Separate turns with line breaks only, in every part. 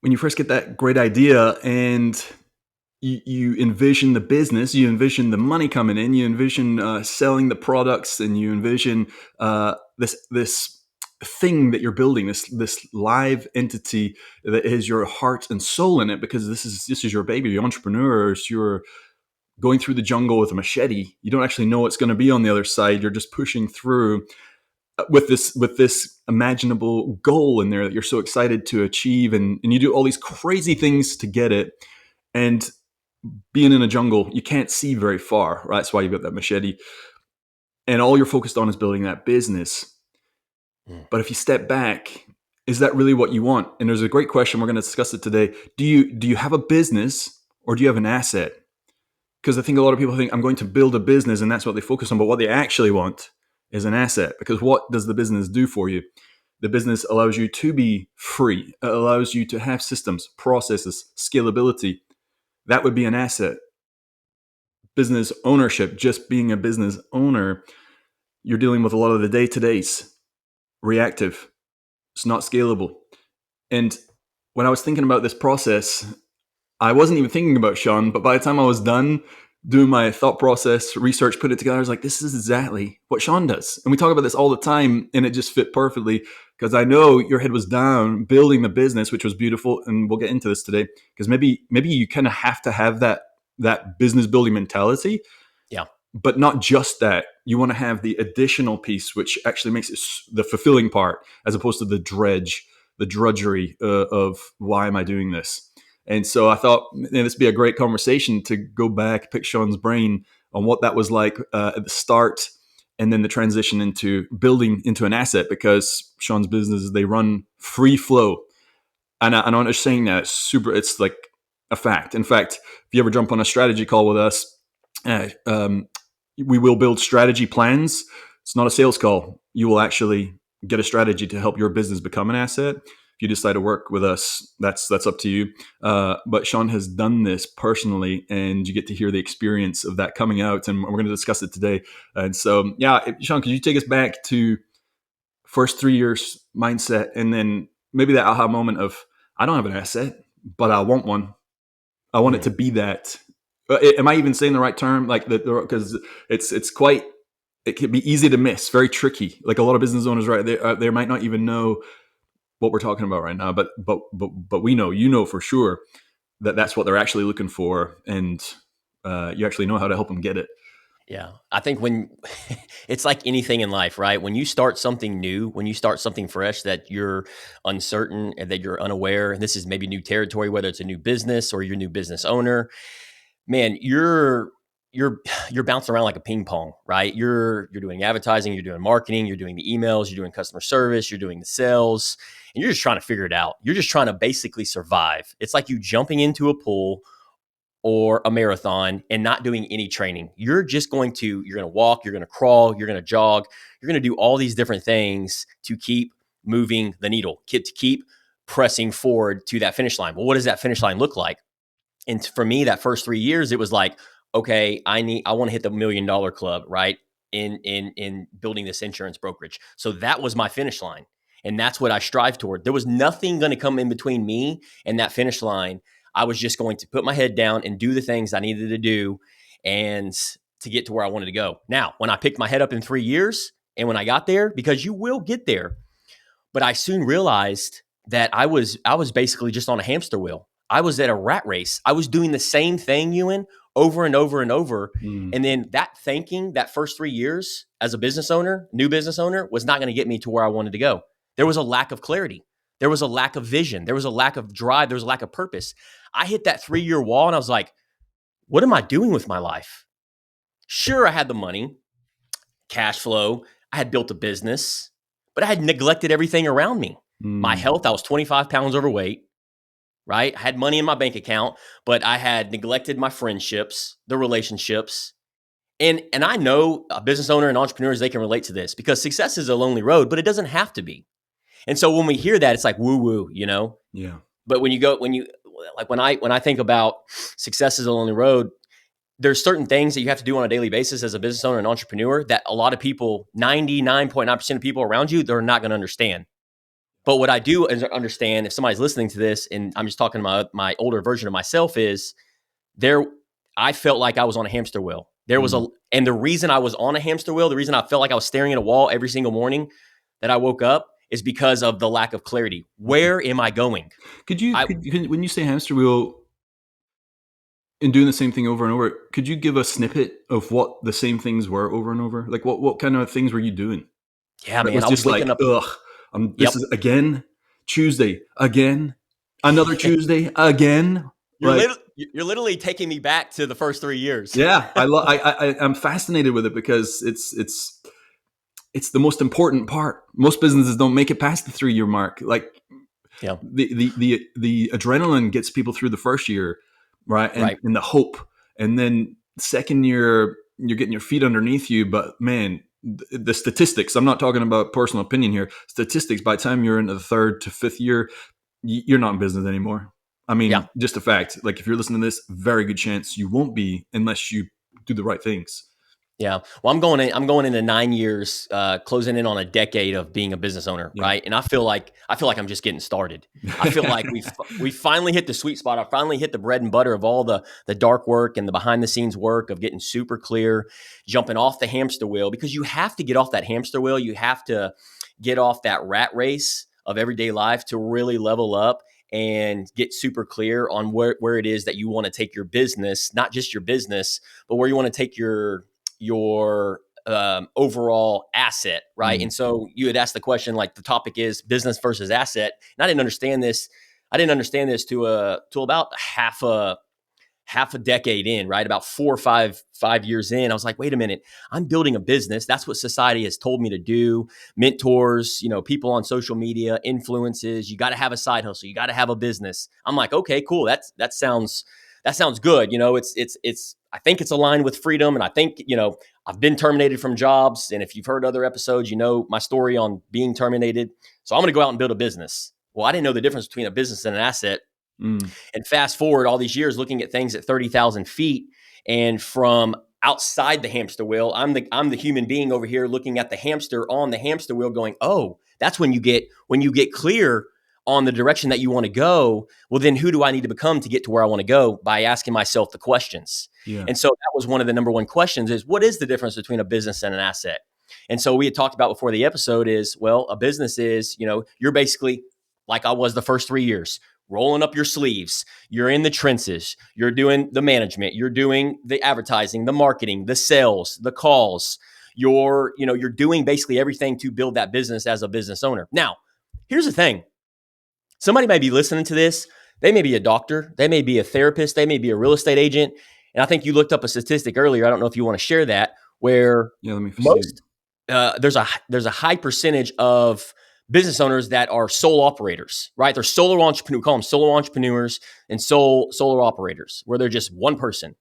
when you first get that great idea and you envision the business, you envision the money coming in, you envision selling the products, and you envision this thing that you're building, this live entity that is your heart and soul in it, because this is your baby. The entrepreneurs, you're going through the jungle with a machete. You don't actually know what's going to be on the other side. You're just pushing through with this imaginable goal in there that you're so excited to achieve, and you do all these crazy things to get it. And being in a jungle, you can't see very far, right? That's why you've got that machete. And all you're focused on is building that business.
Mm.
But if you step back, is that really what you want? And there's a great question. We're going to discuss it today. Do you have a business, or do you have an asset? Because I think a lot of people think I'm going to build a business and that's what they focus on. But what they actually want is an asset. Because what does the business do for you? The business allows you to be free. It allows you to have systems, processes, scalability. That would be an asset. Business ownership, just being a business owner, you're dealing with a lot of the day-to-days, reactive. It's not scalable. And when I was thinking about this process, I wasn't even thinking about Sean, but by the time I was done doing my thought process, research, put it together, I was like, this is exactly what Sean does. And we talk about this all the time, and it just fit perfectly, because I know your head was down building the business, which was beautiful. And we'll get into this today, because maybe you kind of have to have that business building mentality,
Yeah.
but not just that. You want to have the additional piece, which actually makes it the fulfilling part, as opposed to the drudgery of why am I doing this? And so I thought, man, this would be a great conversation to go back, pick Sean's brain on what that was like at the start, and then the transition into building into an asset, because Sean's businesses, they run free flow. And I'm not just saying that. It's like a fact. In fact, if you ever jump on a strategy call with us, uh, um, we will build strategy plans. It's not a sales call. You will actually get a strategy to help your business become an asset. If you decide to work with us, that's up to you. But Sean has done this personally, and you get to hear the experience of that coming out, and we're going to discuss it today. And so, yeah, Sean, could you take us back to first 3 years mindset, and then maybe that aha moment of, I don't have an asset, but I want one. I want it
Mm.
to be that. Am I even saying the right term? Like because it's quite. It can be easy to miss, very tricky. Like a lot of business owners, right? They might not even know what we're talking about right now, but we know, for sure that that's what they're actually looking for, and you actually know how to help them get it.
Yeah. I think when it's like anything in life, right? When you start something new, when you start something fresh that you're uncertain and that you're unaware, and this is maybe new territory, whether it's a new business or you're a new business owner, man, you're you're bouncing around like a ping pong, right? You're doing advertising, you're doing marketing, you're doing the emails, you're doing customer service, you're doing the sales, and you're just trying to figure it out. You're just trying to basically survive. It's like you jumping into a pool or a marathon and not doing any training. You're going to walk, you're going to crawl, you're going to jog, you're going to do all these different things to keep moving the needle, to keep pressing forward to that finish line. Well, what does that finish line look like? And for me, that first 3 years, it was like, okay, I want to hit the $1 million club, right? In building this insurance brokerage. So that was my finish line. And that's what I strive toward. There was nothing going to come in between me and that finish line. I was just going to put my head down and do the things I needed to do and to get to where I wanted to go. Now, when I picked my head up in 3 years and when I got there, because you will get there, but I soon realized that I was basically just on a hamster wheel. I was at a rat race. I was doing the same thing, Ewan, over and over and over.
Mm.
And then that first 3 years as a business owner, new business owner, was not going to get me to where I wanted to go. There was a lack of clarity. There was a lack of vision. There was a lack of drive. There was a lack of purpose. I hit that 3 year wall and I was like, what am I doing with my life? Sure, I had the money, cash flow. I had built a business, but I had neglected everything around me. My
Mm.
health, I was 25 pounds overweight, right? I had money in my bank account, but I had neglected my friendships, the relationships. And I know a business owner and entrepreneurs, they can relate to this because success is a lonely road, but it doesn't have to be. And so when we hear that, it's like woo woo,
Yeah.
But when I think about success is a lonely road, there's certain things that you have to do on a daily basis as a business owner and entrepreneur that a lot of people, 99.9% of people around you, they're not going to understand. But what I do understand, if somebody's listening to this, and I'm just talking about my older version of myself, is there. I felt like I was on a hamster wheel. There was
Mm.
and the reason I was on a hamster wheel, the reason I felt like I was staring at a wall every single morning that I woke up, is because of the lack of clarity. Where am I going? I
When you say hamster wheel and doing the same thing over and over, could you give a snippet of what the same things were over and over? Like what kind of things were you doing?
Yeah,
That
man,
was
I was
just
waking
like,
up.
ugh, this
Yep.
is again Tuesday, again, another Tuesday, again. Like,
You're literally taking me back to the first 3 years.
yeah, I'm fascinated with it because it's the most important part. Most businesses don't make it past the 3 year mark. Like
Yeah.
the adrenaline gets people through the first year, right?
Right.
And the hope, and then second year you're getting your feet underneath you. But man, the statistics. I'm not talking about personal opinion here. Statistics. By the time you're into the third to fifth year, you're not in business anymore. I
Yeah.
mean, just a fact. Like if you're listening to this, very good chance you won't be unless you do the right things.
Yeah. Well, I'm going into 9 years, closing in on a decade of being a business owner,
Yeah.
right? And I feel like I'm just getting started. I feel like we finally hit the sweet spot. I finally hit the bread and butter of all the dark work and the behind the scenes work of getting super clear, jumping off the hamster wheel, because you have to get off that hamster wheel. You have to get off that rat race of everyday life to really level up and get super clear on where it is that you want to take your business, not just your business, but where you want to take your overall asset, right?
Mm.
And so you had asked the question, like the topic is business versus asset, and I didn't understand this. I didn't understand this to about half a decade in, right? About 4 or 5 years in, I was like, wait a minute, I'm building a business. That's what society has told me to do. Mentors, people on social media, influences. You got to have a side hustle. You got to have a business. I'm like, okay, cool. That sounds good. It's. I think it's aligned with freedom, and I think I've been terminated from jobs. And if you've heard other episodes, you know my story on being terminated. So I'm going to go out and build a business. Well, I didn't know the difference between a business and an asset.
Mm.
And fast forward all these years looking at things at 30,000 feet, and from outside the hamster wheel, I'm the human being over here looking at the hamster on the hamster wheel going, "Oh, that's when you get clear on the direction that you want to go. Well, then who do I need to become to get to where I want to go?" By asking myself the questions.
Yeah.
And so that was one of the number one questions, is what is the difference between a business and an asset? And so we had talked about before the episode is, well, a business is, you're basically like I was the first 3 years, rolling up your sleeves. You're in the trenches. You're doing the management. You're doing the advertising, the marketing, the sales, the calls. You're doing basically everything to build that business as a business owner. Now, here's the thing. Somebody may be listening to this. They may be a doctor. They may be a therapist. They may be a real estate agent. And I think you looked up a statistic earlier. I don't know if you want to share that, where
Yeah. Let me see.
most there's a high percentage of business owners that are sole operators, right? They're solo entrepreneur, call them solo entrepreneurs and solo operators, where they're just one person.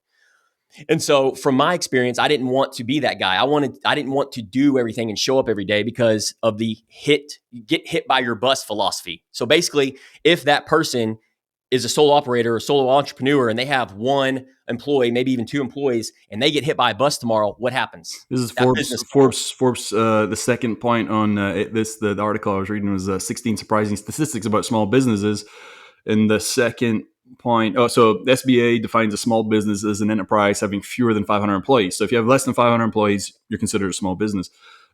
And so from my experience, I didn't want to be that guy. I didn't want to do everything and show up every day because of the get hit by your bus philosophy. So basically, if that person is a solo operator or solo entrepreneur and they have one employee, maybe even two employees, and they get hit by a bus tomorrow, what happens?
This is
That
Forbes.
business
Forbes.
fails.
Forbes. The second point on the article I was reading was 16 surprising statistics about small businesses, and the second point. Oh, so SBA defines a small business as an enterprise having fewer than 500 employees. So if you have less than 500 employees, you're considered a small business.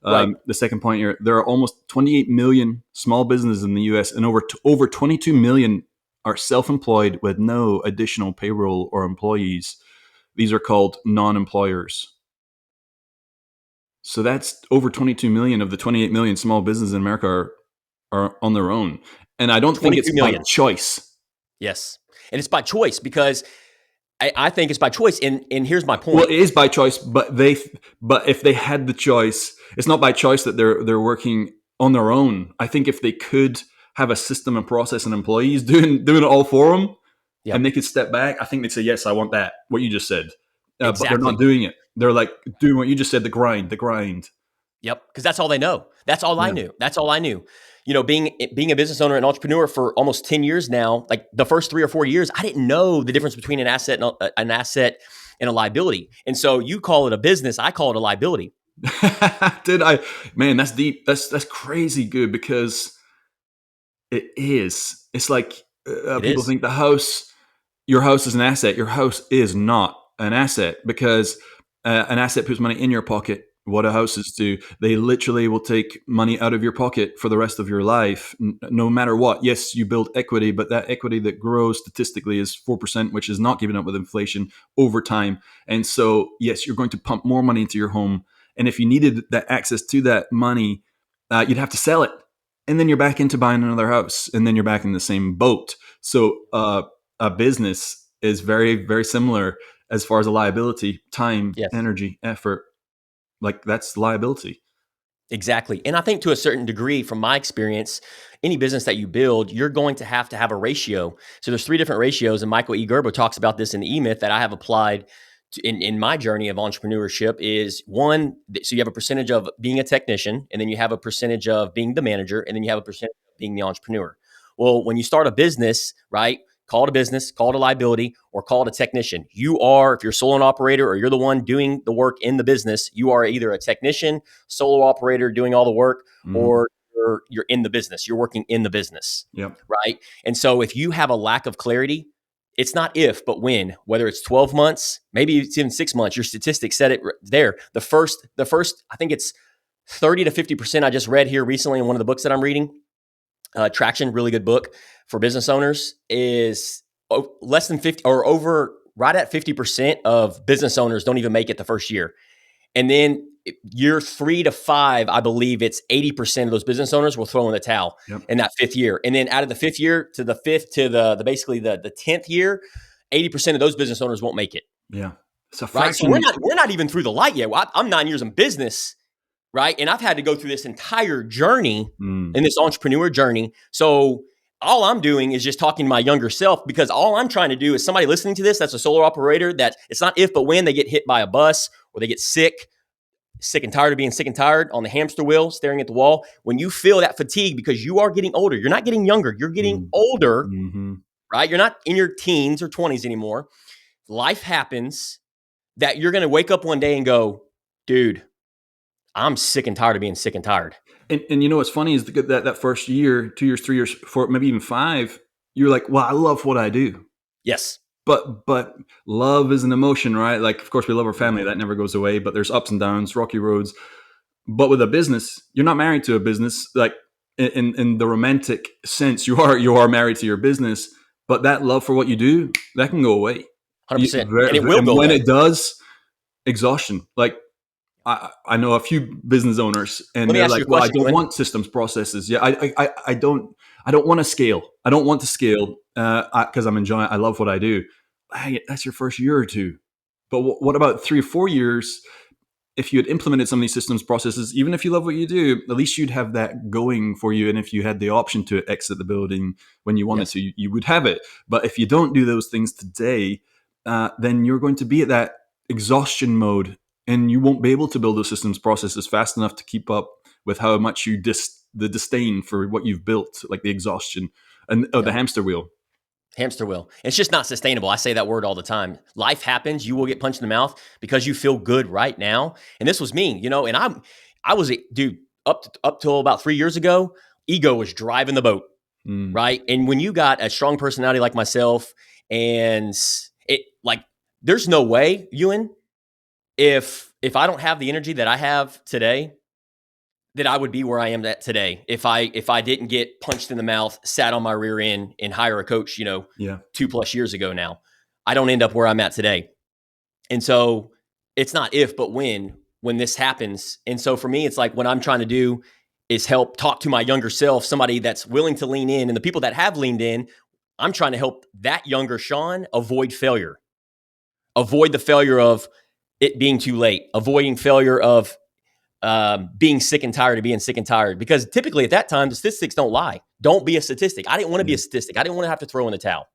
Right.
The second point here: there are almost 28 million small businesses in the U.S., and over 22 million are self-employed with no additional payroll or employees. These are called non-employers. So that's over 22 million of the 28 million small businesses in America are on their own. And I don't think
22
it's by
million.
choice.
Yes. And it's by choice, because I think it's by choice. And here's my
Well,
point.
it is by choice, but if they had the choice, it's not by choice that they're working on their own. I think if they could have a system and process and employees doing it all for them, and
Yep.
they could step back, I think they'd say, yes, I want that, what you just said. But they're not
Exactly.
doing it. They're like doing what you just said, the grind, the grind.
Yep. Because that's all they know. That's all I
Yeah.
knew. That's all I knew. Being a business owner and entrepreneur for almost 10 years now, like the first 3 or 4 years, I didn't know the difference between an asset and a liability. And so you call it a business, I call it a liability.
Did I? Man, that's deep. That's crazy good because It is. It's like
It
people
is.
think your house is an asset. Your house is not an asset because an asset puts money in your pocket. What do houses do? They literally will take money out of your pocket for the rest of your life, no matter what. Yes, you build equity, but that equity that grows statistically is 4%, which is not keeping up with inflation over time. And so, yes, you're going to pump more money into your home. And if you needed that access to that money, you'd have to sell it. And then you're back into buying another house. And then you're back in the same boat. So, a business is very, very similar as far as a liability, time,
Yes.
energy, effort. Like that's liability.
Exactly. And I think to a certain degree, from my experience, any business that you build, you're going to have a ratio. So there's three different ratios. And Michael E. Gerber talks about this in the E-Myth that I have applied in my journey of entrepreneurship is one. So you have a percentage of being a technician, and then you have a percentage of being the manager, and then you have a percentage of being the entrepreneur. Well, when you start a business, right? Call it a business, call it a liability, or call it a technician. You are, if you're a solo operator or you're the one doing the work in the business, you are either a technician, solo operator doing all the work,
Mm-hmm.
or you're in the business. You're working in the business,
Yep.
right? And so if you have a lack of clarity, it's not if, but when. Whether it's 12 months, maybe it's even 6 months. Your statistics said it there. The first, I think it's 30 to 50%. I just read here recently in one of the books that I'm reading. Traction, really good book for business owners, is less than 50 or over right at 50% of business owners don't even make it the first year. And then year 3 to 5, I believe it's 80% of those business owners will throw in the towel
Yep.
in that 5th year. And then out of the 5th year to the fifth to the basically the 10th year, 80% of those business owners won't make it.
Yeah. It's a
Right. So
fraction.
we're not even through the light yet. I'm 9 years in business, right? And I've had to go through this entire journey
Mm.
in this entrepreneur journey. So all I'm doing is just talking to my younger self, because all I'm trying to do is somebody listening to this that's a solo operator, that it's not if, but when they get hit by a bus or they get sick and tired of being sick and tired on the hamster wheel, staring at the wall. When you feel that fatigue because you are getting older, you're not getting younger, you're getting
Mm.
older,
Mm-hmm.
right? You're not in your teens or 20s anymore. Life happens that you're going to wake up one day and go, dude, I'm sick and tired of being sick and tired.
And you know what's funny is that first year, 2 years, 3 years, 4, maybe even 5, you're like, well, I love what I do.
Yes.
But love is an emotion, right? Like, of course, we love our family. That never goes away. But there's ups and downs, rocky roads. But with a business, you're not married to a business. Like in the romantic sense, you are married to your business. But that love for what you do, that can go away.
100%. And it will
And
go
when
away.
it does, exhaustion. Like I know a few business owners, and
Let me
they're
ask
like,
you a
"Well, I
question,
don't
Ewan.
want systems processes. Yeah, I don't want to scale. I don't want to scale because I'm enjoying. I love what I do. Hey, that's your first year or two, but what about 3 or 4 years? If you had implemented some of these systems processes, even if you love what you do, at least you'd have that going for you. And if you had the option to exit the building when you wanted
Yes.
to, you would have it. But if you don't do those things today, then you're going to be at that exhaustion mode, and you won't be able to build those systems processes fast enough to keep up with how much you the disdain for what you've built, like the exhaustion and the
Yep.
hamster wheel.
Hamster wheel. It's just not sustainable. I say that word all the time. Life happens. You will get punched in the mouth because you feel good right now. And this was me, and I was a dude up till about 3 years ago. Ego was driving the boat,
Mm,
right? And when you got a strong personality like myself, and it like, there's no way, Ewan, if I don't have the energy that I have today, that I would be where I am at today if I didn't get punched in the mouth, sat on my rear end, and hire a coach,
yeah.
2+ years ago now. I don't end up where I'm at today. And so it's not if, but when this happens. And so for me, it's like what I'm trying to do is help talk to my younger self, somebody that's willing to lean in. And the people that have leaned in, I'm trying to help that younger Sean avoid failure, avoid the failure of it being too late, avoiding failure of being sick and tired of being sick and tired. Because typically at that time, the statistics don't lie. Don't be a statistic. I didn't want to be
Yeah.
a statistic. I didn't want to have to throw in the towel.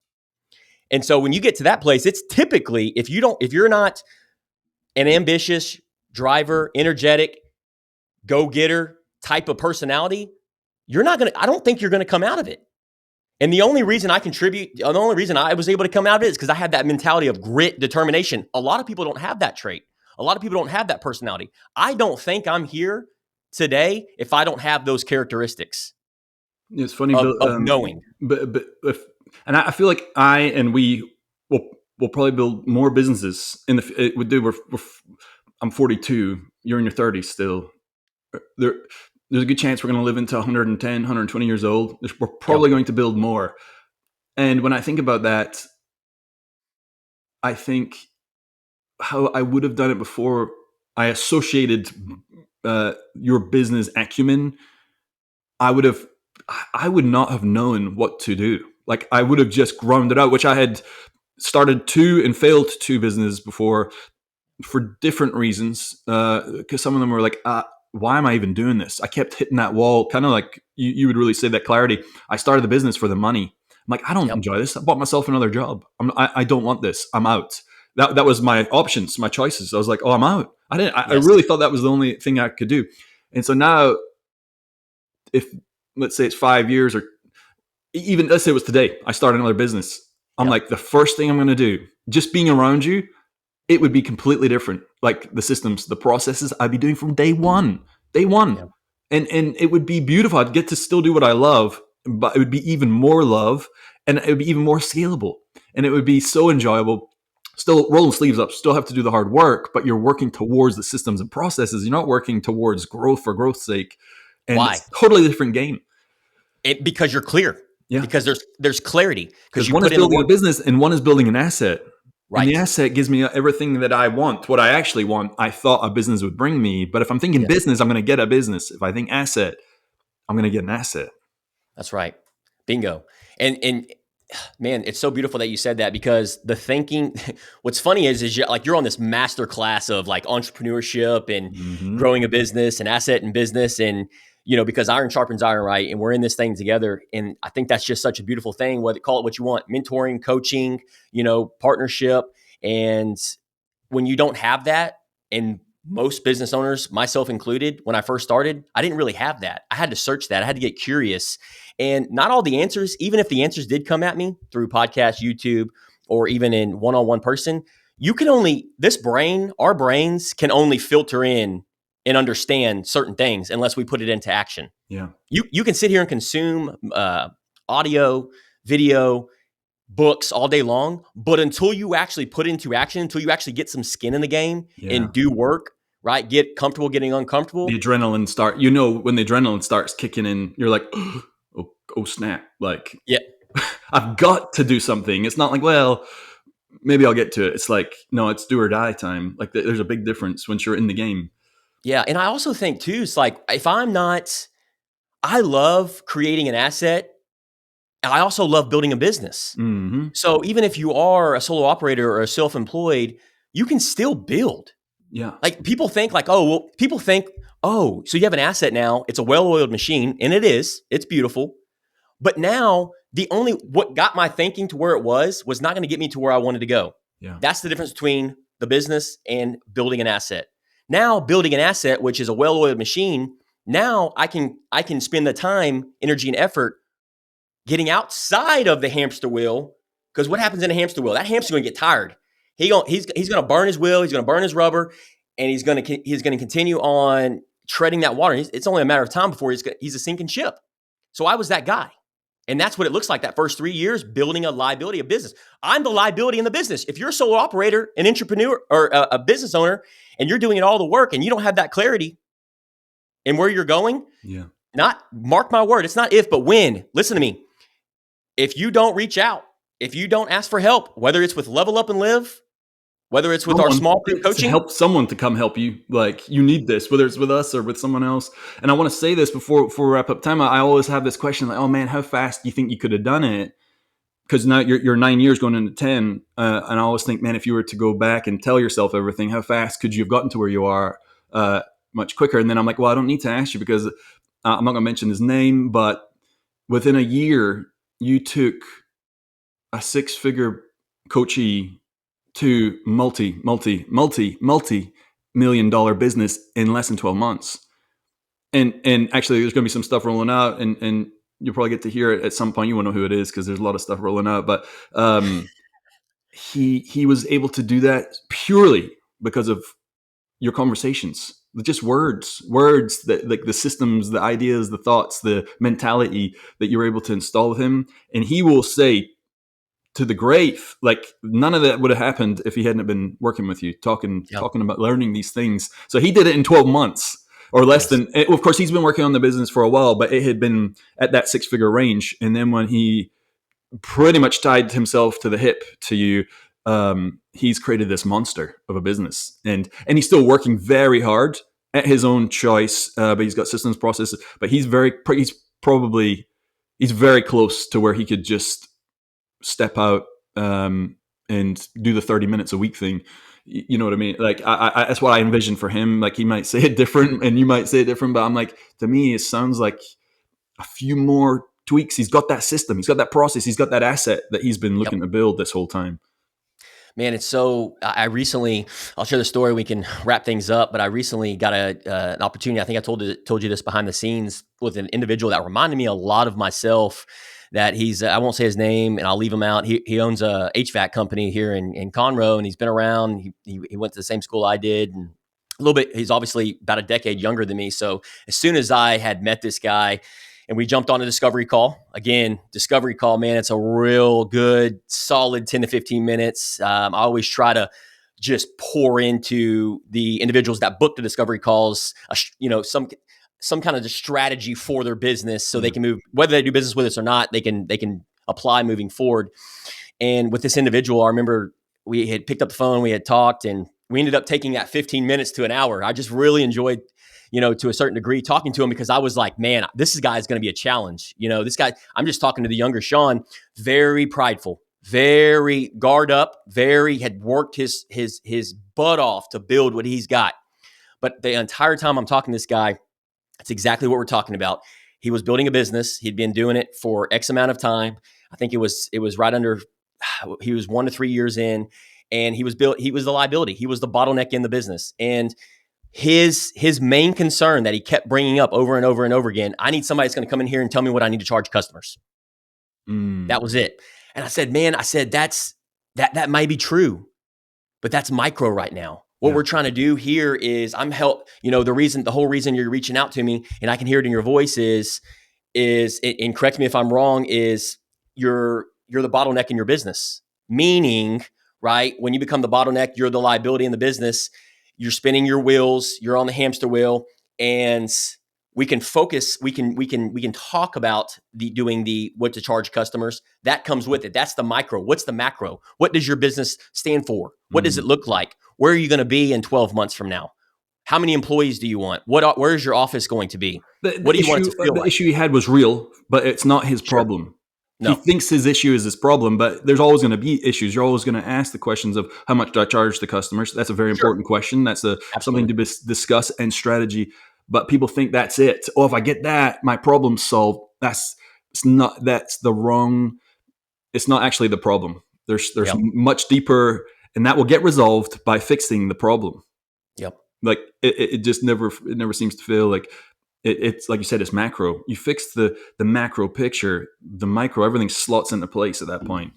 And so when you get to that place, it's typically, if you're not an ambitious driver, energetic, go-getter type of personality, I don't think you're gonna come out of it. And the only reason I was able to come out of it is because I had that mentality of grit, determination. A lot of people don't have that trait. A lot of people don't have that personality. I don't think I'm here today if I don't have those characteristics.
It's funny,
of knowing.
but if, and I feel like I and we will probably build more businesses in the. We do. I'm 42. You're in your 30s still. There, there's a good chance we're going to live into 110, 120 years old. We're
Yeah.
probably going to build more. And when I think about that, I think how I would have done it before. I associated your business acumen. I would have, I would not have known what to do. Like I would have just ground it out, which I had started two and failed two businesses before for different reasons. Because some of them were like, why am I even doing this? I kept hitting that wall, kind of like you would really say that clarity. I started the business for the money. I'm like, I don't
Yep.
enjoy this. I bought myself another job. I don't want this. I'm out. That was my options, my choices. I was like, oh, I'm out. I
Yes.
really thought that was the only thing I could do. And so now, if let's say it's 5 years, or even let's say it was today, I start another business. I'm
Yep.
like, the first thing I'm going to do, just being around you, it would be completely different. Like the systems, the processes I'd be doing from day one,
Yep.
and it would be beautiful. I'd get to still do what I love, but it would be even more love, and it would be even more scalable, and it would be so enjoyable. Still rolling sleeves up, still have to do the hard work, but you're working towards the systems and processes. You're not working towards growth for growth's sake, and
Why?
it's a totally different game.
Because you're clear.
Yeah.
Because there's clarity. Because
Because
you
one
put
is
in the
building a
work.
business and one is building an asset. And the
Right.
asset gives me everything that I want, what I actually want. I thought a business would bring me. But if I'm thinking
Yes.
business, I'm going to get a business. If I think asset, I'm going to get an asset.
That's right. Bingo. And man, it's so beautiful that you said that because the thinking. What's funny is you're on this master class of like entrepreneurship and
Mm-hmm.
growing a business and asset and business and because iron sharpens iron, right? And we're in this thing together, and I think that's just such a beautiful thing. Whether call it what you want, mentoring, coaching, partnership, and when you don't have that, and most business owners, myself included, when I first started, I didn't really have that. I had to search that. I had to get curious. And not all the answers, even if the answers did come at me through podcast, YouTube, or even in one-on-one person, you can only, this brain, our brains can only filter in and understand certain things unless we put it into action.
Yeah.
You can sit here and consume audio, video, books all day long, but until you actually put into action, until you actually get some skin in the game
Yeah.
and do work, right? Get comfortable getting
The
uncomfortable.
adrenaline when the adrenaline starts kicking in, you're like, oh snap. Like,
Yeah.
I've got to do something. It's not like, well, maybe I'll get to it. It's like, no, it's do or die time. Like, there's a big difference once you're in the game.
Yeah. And I also think too, it's like if I'm not, I love creating an asset. And I also love building a business.
Mm-hmm.
So even if you are a solo operator or a self-employed, you can still build.
Yeah.
Like people think, oh, so you have an asset now. It's a well-oiled machine, and it is. It's beautiful. But now what got my thinking to where it was not going to get me to where I wanted to go.
Yeah.
That's the difference between the business and building an asset. Now building an asset, which is a well-oiled machine, now I can spend the time, energy, and effort getting outside of the hamster wheel. Because what happens in a hamster wheel? That hamster's going to get tired. He's going to burn his wheel. He's going to burn his rubber, and he's going to continue on treading that water. It's only a matter of time before he's a sinking ship. So I was that guy. And that's what it looks like that first 3 years, building a liability of business. I'm the liability in the business. If you're a solo operator, an entrepreneur, or a business owner, and you're doing all the work and you don't have that clarity in where you're going,
Yeah.
not mark my word, it's not if, but when. Listen to me. If you don't reach out, if you don't ask for help, whether it's with Level Up and Live, whether it's with our small group
to
coaching,
help someone to come help you. Like you need this, whether it's with us or with someone else. And I want to say this before we wrap up time. I always have this question like, oh man, how fast do you think you could have done it? Because now you're 9 years going into 10. And I always think, man, if you were to go back and tell yourself everything, how fast could you have gotten to where you are much quicker? And then I'm like, well, I don't need to ask you because I'm not going to mention his name, but within a year, you took a six-figure coachee to multi-million-dollar business in less than 12 months. And actually there's going to be some stuff rolling out and you'll probably get to hear it at some point. You won't know who it is because there's a lot of stuff rolling out, but he was able to do that purely because of your conversations. just words that like the systems, the ideas, the thoughts, the mentality that you're able to install with him. And he will say to the grave, like none of that would have happened if he hadn't been working with you,
Yep.
talking about learning these things. So he did it in 12 months or less
Yes.
than, of course, he's been working on the business for a while, but it had been at that 6-figure range. And then when he pretty much tied himself to the hip to you, he's created this monster of a business, and he's still working very hard at his own choice, but he's got systems, processes, but he's very close to where he could just step out, and do the 30 minutes a week thing. You know what I mean? Like that's what I envision for him. Like he might say it different and you might say it different, but I'm like, to me, it sounds like a few more tweaks. He's got that system, he's got that process, he's got that asset that he's been
Yep.
looking to build this whole time.
Man, it's so. I recently, I'll share the story. We can wrap things up. But I recently got an opportunity. I think I told you this behind the scenes with an individual that reminded me a lot of myself. That he's, I won't say his name, and I'll leave him out. He owns a HVAC company here in Conroe, and he's been around. He went to the same school I did, and a little bit. He's obviously about a decade younger than me. So as soon as I had met this guy, and we jumped on a discovery call. Again, discovery call, man, it's a real good, solid 10 to 15 minutes. I always try to just pour into the individuals that book the discovery calls, some kind of strategy for their business so they can move, whether they do business with us or not, they can apply moving forward. And with this individual, I remember we had picked up the phone, we had talked, and we ended up taking that 15 minutes to an hour. I just really enjoyed, to a certain degree talking to him, because I was like, man, this guy is going to be a challenge. This guy, I'm just talking to the younger Sean, very prideful, very guard up, very had worked his butt off to build what he's got. But the entire time I'm talking to this guy, that's exactly what we're talking about. He was building a business. He'd been doing it for X amount of time. I think it was right under, he was 1 to 3 years in, and he was the liability. He was the bottleneck in the business. And his main concern that he kept bringing up over and over and over again, I need somebody that's going to come in here and tell me what I need to charge customers. That was it. And I said, man, that might be true, but that's micro right now. What we're trying to do here is the whole reason you're reaching out to me, and I can hear it in your voice is and correct me if I'm wrong, is you're the bottleneck in your business. Meaning, right, when you become the bottleneck, you're the liability in the business. You're spinning your wheels, you're on the hamster wheel, and we can focus, we can talk about doing what to charge customers. That comes with it. That's the micro. What's the macro? What does your business stand for? What does it look like? Where are you going to be in 12 months from now? How many employees do you want? Where is your office going to be? What do you want it to feel like?
The issue he had was real, but it's not his problem. He
No.
thinks his issue is his problem, but there's always going to be issues. You're always going to ask the questions of how much do I charge the customers? That's a very important question. That's something to discuss, and strategy. But people think that's it. Oh, if I get that, my problem's solved. It's not actually the problem. There's much deeper, and that will get resolved by fixing the problem.
Yep.
Like it just never seems to feel like it's like you said, it's macro. You fix the macro picture, the micro, everything slots into place at that point.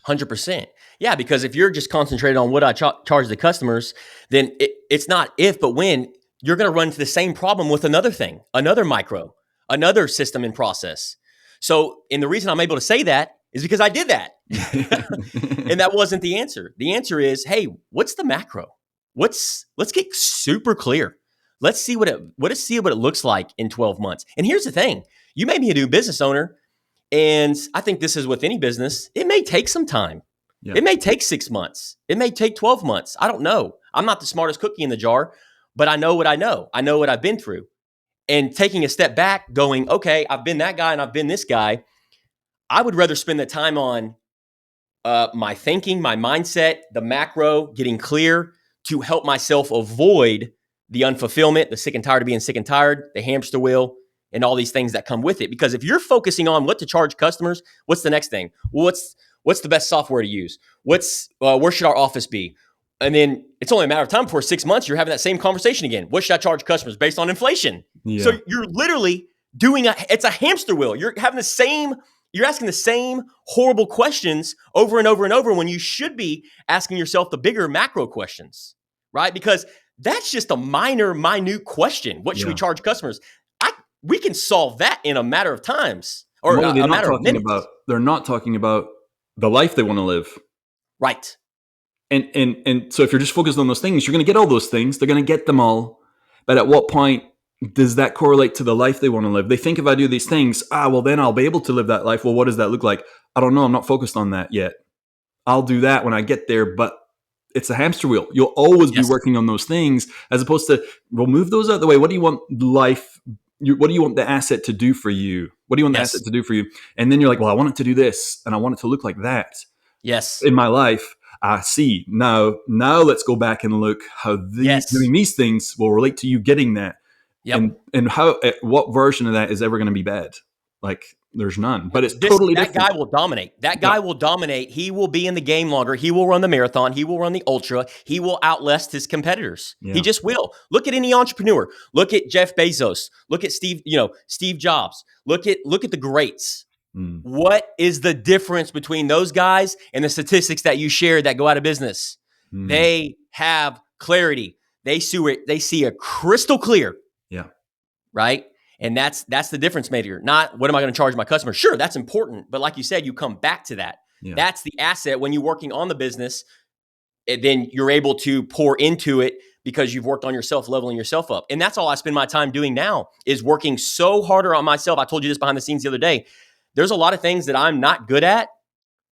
100%. Yeah, because if you're just concentrated on what I charge the customers, then it's not if, but when you're going to run into the same problem with another thing, another micro, another system and process. So, and the reason I'm able to say that is because I did that. And that wasn't the answer. The answer is, hey, what's the macro? Let's get super clear. Let's see what it looks like in 12 months. And here's the thing. You may be a new business owner, and I think this is with any business. It may take some time. Yeah. It may take 6 months. It may take 12 months. I don't know. I'm not the smartest cookie in the jar, but I know what I know. I know what I've been through. And taking a step back, going, okay, I've been that guy and I've been this guy. I would rather spend the time on my thinking, my mindset, the macro, getting clear to help myself avoid the unfulfillment, the sick and tired of being sick and tired, the hamster wheel, and all these things that come with it. Because if you're focusing on what to charge customers, what's the next thing? What's the best software to use? Where should our office be? And then it's only a matter of time before 6 months, you're having that same conversation again. What should I charge customers based on inflation? Yeah. So you're literally it's a hamster wheel. You're asking the same horrible questions over and over and over when you should be asking yourself the bigger macro questions, right? Because That's just a minute question. What should we
Yeah.
charge customers? We can solve that in a matter of times
And
or
what are they
a
not
matter of
talking
minutes.
about? They're not talking about the life they want to live.
Right.
And so if you're just focused on those things, you're going to get all those things. They're going to get them all. But at what point does that correlate to the life they want to live? They think if I do these things, well, then I'll be able to live that life. Well, what does that look like? I don't know. I'm not focused on that yet. I'll do that when I get there, but it's a hamster wheel. You'll always be
Yes.
working on those things as opposed to, well, move those out of the way. What do you want life? What do you want the asset to do for you? What do you want the asset
Yes.
to do for you? And then you're like, well, I want it to do this and I want it to look like that
Yes.
in my life. I see. Now let's go back and look how
Yes.
doing these things will relate to you getting that.
Yep.
And how, what version of that is ever going to be bad? Like there's none, but it's totally
That
different.
guy will dominate. That
Yeah.
guy will dominate. He will be in the game longer. He will run the marathon. He will run the ultra. He will outlast his competitors.
Yeah.
He just will. Look at any entrepreneur. Look at Jeff Bezos. Look at Steve Jobs. Look at the greats.
Mm.
What is the difference between those guys and the statistics that you shared that go out of business?
Mm.
They have clarity. They see it crystal clear.
Yeah.
Right. And that's the difference maker. Not what am I going to charge my customer? Sure, that's important. But like you said, you come back to that.
Yeah.
That's the asset when you're working on the business. And then you're able to pour into it because you've worked on yourself, leveling yourself up. And that's all I spend my time doing now is working so harder on myself. I told you this behind the scenes the other day. There's a lot of things that I'm not good at,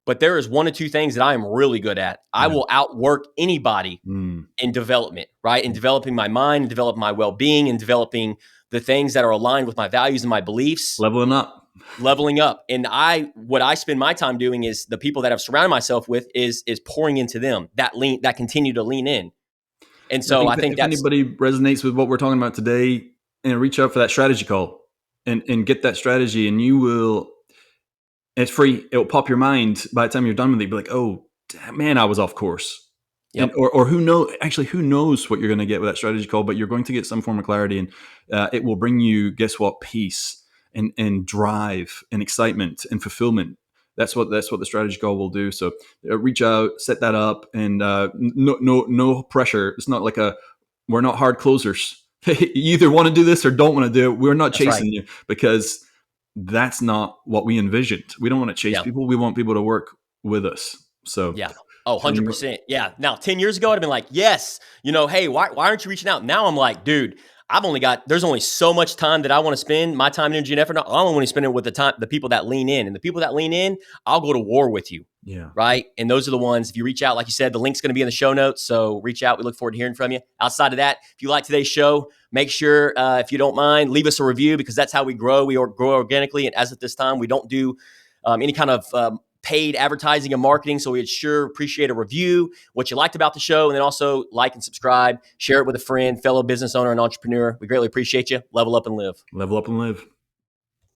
but there is one or two things that I am really good at. I will outwork anybody in development, right? In developing my mind, and developing my well-being, and developing the things that are aligned with my values and my beliefs.
Leveling up.
And what I spend my time doing is the people that I've surrounded myself with is pouring into them that continue to lean in. And so I think
if
that's
anybody resonates with what we're talking about today, and reach out for that strategy call and get that strategy, and you will. It's free. It will pop your mind by the time you're done with it. You'll be like, oh, man, I was off course.
Yep.
Or who knows what you're going to get with that strategy call, but you're going to get some form of clarity, and it will bring you, guess what, peace and drive and excitement and fulfillment. That's what the strategy call will do. So reach out, set that up, and no pressure. It's not like we're not hard closers. You either want to do this or don't want to do it. We're not chasing you because that's not what we envisioned. We don't want to chase people. We want people to work with us. So
yeah. Oh, 100%. Yeah. Now, 10 years ago, I'd have been like, yes, hey, why aren't you reaching out? Now I'm like, dude, there's only so much time that I want to spend my time, energy, and effort. I only want to spend it with the people that lean in. And the people that lean in, I'll go to war with you.
Yeah.
Right. And those are the ones, if you reach out, like you said, the link's going to be in the show notes. So reach out. We look forward to hearing from you. Outside of that, if you like today's show, make sure, if you don't mind, leave us a review because that's how we grow. We grow organically. And as at this time, we don't do any kind of paid advertising and marketing. So we'd sure appreciate a review, what you liked about the show, and then also like and subscribe, share it with a friend, fellow business owner and entrepreneur. We greatly appreciate you. Level up and live.
Level up and live.